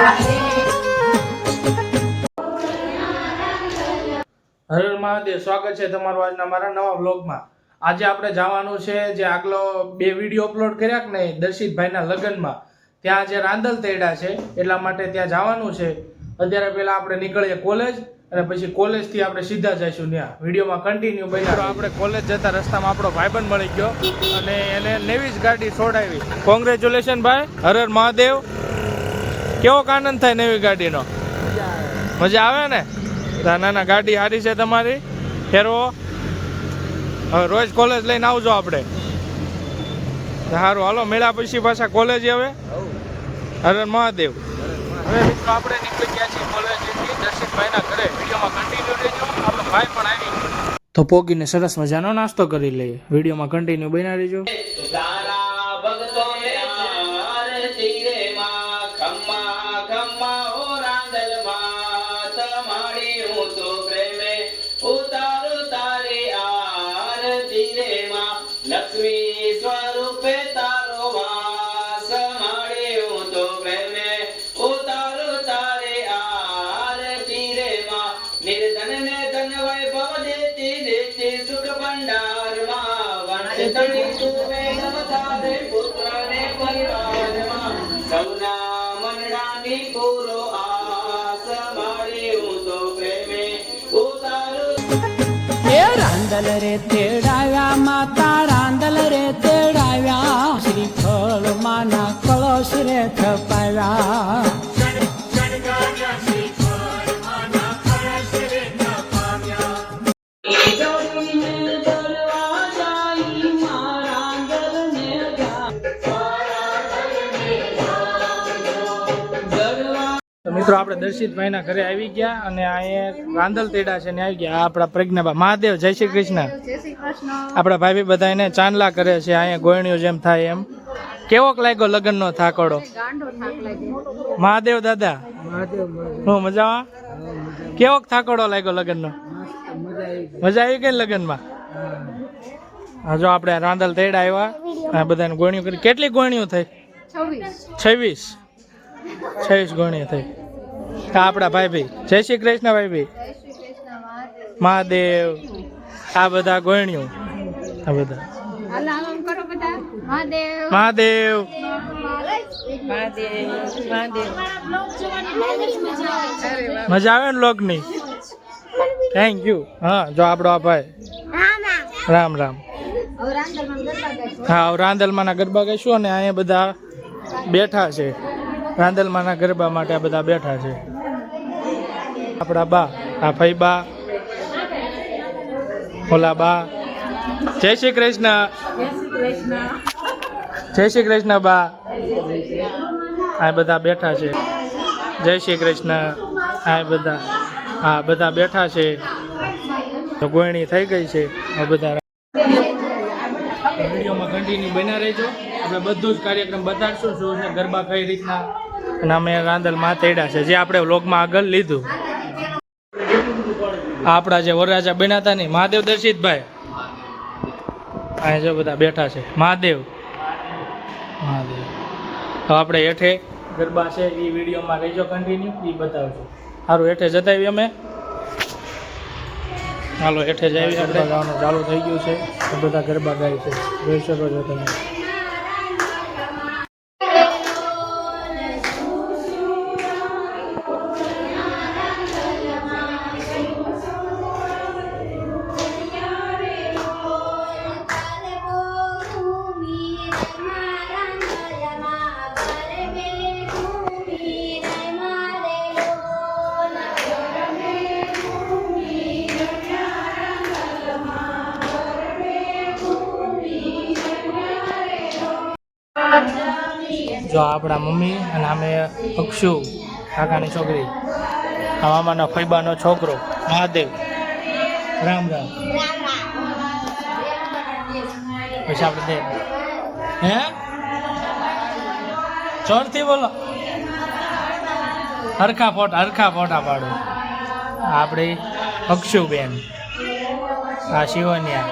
હર મહાદેવ, સ્વાગત છે તમારું આજના મારા નવા વ્લોગમાં। આજે આપણે જવાનું છે જે આગલો 2 વિડીયો અપલોડ કર્યા કે નહીં દર્શિતભાઈના લગ્નમાં, ત્યાં જે રાંદલ તેડા છે એટલા માટે ત્યાં જવાનું છે। અત્યારે પહેલા આપણે નીકળીએ કોલેજ અને પછી કોલેજથી આપણે સીધા જઈશું ત્યાં। વિડીયોમાં કન્ટિન્યુ બન્યા। આપણે કોલેજ જતા રસ્તામાં આપણો ભાઈબંધ મળી ગયો અને એને નવી જ ગાડી છોડાવી। કોંગ્રેચ્યુલેશન ભાઈ, હર હર મહાદેવ। કેવો આનંદ થાય નવી ગાડીનો? મજા આવે ને? ના ગાડી સારી છે તમારી, ફેરવો। હવે રોજ કોલેજ લઈને આવજો આપણે। સારું હાલો, મેળા પછી પાછા કોલેજ હવે। હર હર મહાદેવ। હવે મિત્રો આપણે નીકળી ગયા છીએ કોલેજથી દર્શિતભાઈના ઘરે। વિડીયોમાં કન્ટિન્યુ રહેજો, આપણો ભાઈ પણ આવી ગયો તો પોગીને સરસ મજાનો નાસ્તો કરી લઈએ। વિડીયોમાં કન્ટિન્યુ બન્યા રહેજો। લક્ષ્મી સ્વરૂપે તારો વાસ માડે હું તો પ્રેમે ઉતારો તારે આરતી રે માં। નિર્ધન ને ધન વૈભવ દેતી દેતી સુખ ભંડાર માં। વંશતણી તુમે નમતારે પુત્ર ને પરિવાર માં। સૌના મનડાની પૂરો આસ માડે હું તો પ્રેમે ઉતારો। એ રાંદલ રે તેડાવ્યા માતા, રાંદલ રે તેડાવ્યા, શ્રીફળ માના કળશ રે થપાવ્યા। તો મિત્રો આપણે દર્શિતભાઈના ઘરે આવી ગયા અને અહીંયા રાંદલ તેડા છે ને આવી ગયા। આ આપણા પ્રજ્ઞાબા મહાદેવ, જય શ્રી કૃષ્ણ। આપણા ભાઈ બધા એને ચાંદલા કરે છે અહીંયા ગોયણીઓ જેમ થાય એમ। કેવોક લાગ્યો લગ્નનો થાકોડો? મહાદેવ દાદા, હું મજામાં? કેવોક થાકોડો લાગ્યો લગ્નનો? મજા આવી ગઈ લગ્નમાં? હા, જો આપણે રાંદલ તેડા આવ્યા, આ બધાને ગોયણીઓ કરી। કેટલી ગોયણીઓ થઈ? 26 ગોયણીઓ થઈ। આપણા ભાઈ જય શ્રી કૃષ્ણ ભાઈ મહાદેવ। આ બધા ગોયણીઓ, આ બધા મહાદેવ। મજા આવે ને લોકની? Thank you. હા, જો આપણો આ ભાઈ રામ રામ। હા, રાંદલમાંના ગરબા ગાઈશું અને અહીંયા બધા બેઠા છે રાંદલમાંના ગરબા માટે। આ બધા બેઠા છે આપણા બા, આ ફઈ બા, ઓલા બા। જય શ્રી કૃષ્ણ, જય શ્રી કૃષ્ણ બા। આ બધા બેઠા છે, જય શ્રી કૃષ્ણ। આ બધા, હા બધા બેઠા છે। તો ગોયણી થઈ ગઈ છે આ બધા। વિડીયોમાં કન્ટિન્યુ બન્યા રહેજો, આપણે બધું જ કાર્યક્રમ બતાડશું શું છે ગરબા કઈ રીતના। અને અમે રાંદલમાં તેડા છે જે આપણે વ્લોગમાં આગળ લીધું। આપણા જે વરરાજા બન્યા હતા ને મહાદેવ દર્શિતભાઈ, અહીંયા જો બધા બેઠા છે મહાદેવ મહાદેવ। તો આપણે હેઠે ગરબા છે એ વિડીયોમાં રહેજો કન્ટિન્યુ, એ બતાવશું। સારું, હેઠે જતાવી અમે। હાલો હેઠે જાવી, આપણે ગાવાનું ચાલુ થઈ ગયું છે, બધા ગરબા ગાય છે, જોઈ શકો છો તમે। જો આપણા મમ્મી અને અમે અક્ષુ કાકાની છોકરી, આ મામાનો ફૈબાનો છોકરો મહાદેવ, રામ રામ। પછી આપણે દે હે ચોરથી બોલો, હરખા ફોટા પાડો। આપણી અક્ષુબેન, આ શિવન્યા।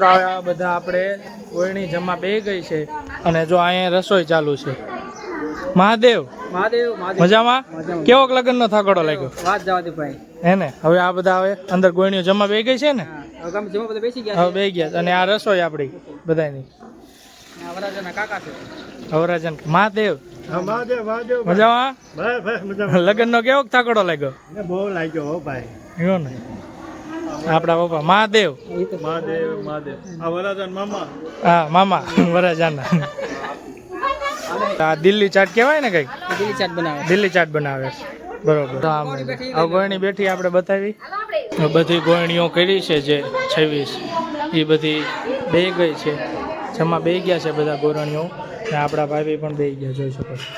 મિત્રો આ બધા આપણે ગોળણી જમા બે ગઈ છે અને જો અહીંયા રસોઈ ચાલુ છે. મહાદેવ મહાદેવ મજામાં? કેવો લગ્નનો થાકડો લાગ્યો? વાત જવા દે ભાઈ. હે ને? હવે આ બધા હવે અંદર ગોળણીઓ જમા બે ગઈ છે ને? હવે ગામ જમવા બધા બેસી ગયા હવે બે ગયા અને આ રસોઈ આપણી બધાની. આ વરાજાના કાકા છે. હવરાજન મહાદેવ મહાદેવ મહાદેવ મજામાં? બસ મજામાં. લગ્નનો કેવો થાકડો લાગ્યો? બહુ લાગ્યો હો ભાઈ. એવો ને આપણા પપ્પા મહાદેવ. મહાદેવ મહાદેવ આ વરાજન મામા. હા મામા વરાજાના. આ દિલ્હી ચાટ કહેવાય ને કઈક? દિલ્હી ચાટ બનાવે. દિલ્હી ચાટ બનાવે છે. બરોબર. આ ગોળણી બેઠી આપણે બતાવી. બધી ગોળણીઓ કરી છે જે 26 એ બધી બે ગઈ છે. જમા બે ગયા છે બધા ગોળણીઓ ને આપણા ભાઈ પણ બે ગયા જોઈ શકો છો.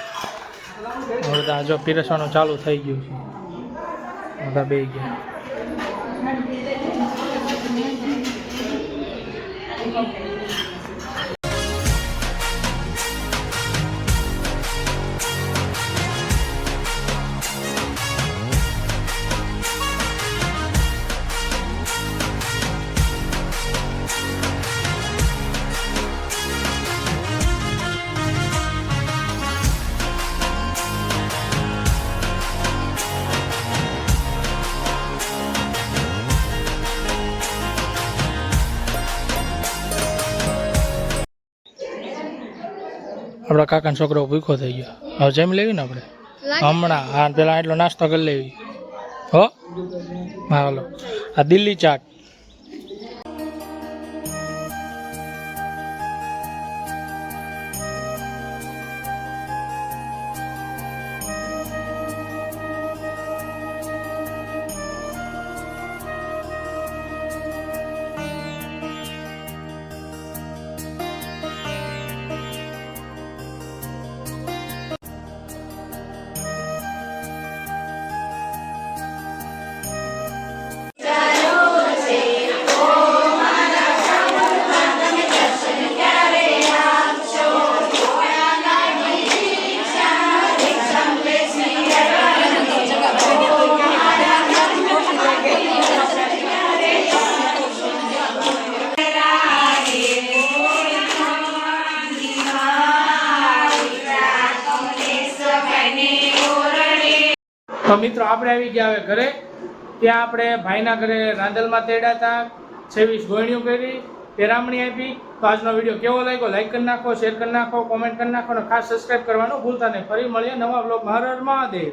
હવે તો આ જો પીરસવાનું ચાલુ થઈ ગયું છે. બધા બે ગયા. આપણા કાકાનો છોકરો ભૂખો થઈ ગયો. હવે જમી લેવી ને આપણે હમણાં. હા પેલા એટલો નાસ્તો કરી લેવી. હો હા હાલો. આ દિલ્હી ચાટ. તો મિત્રો આપણે આવી ગયા હવે ઘરે. ત્યાં આપણે ભાઈના ઘરે રાંદલમાં તેડ્યા હતા, 26 ગોળણીઓ કરી, પેરામણી આપી. તો આજનો વિડીયો કેવો લાગ્યો લાઈક કરી નાખો, શેર કરી નાખો, કોમેન્ટ કરી નાખો અને ખાસ સબસ્ક્રાઈબ કરવાનું ભૂલતા નહીં. ફરી મળીએ નવા બ્લોગમાં. હર હર મહાદેવ.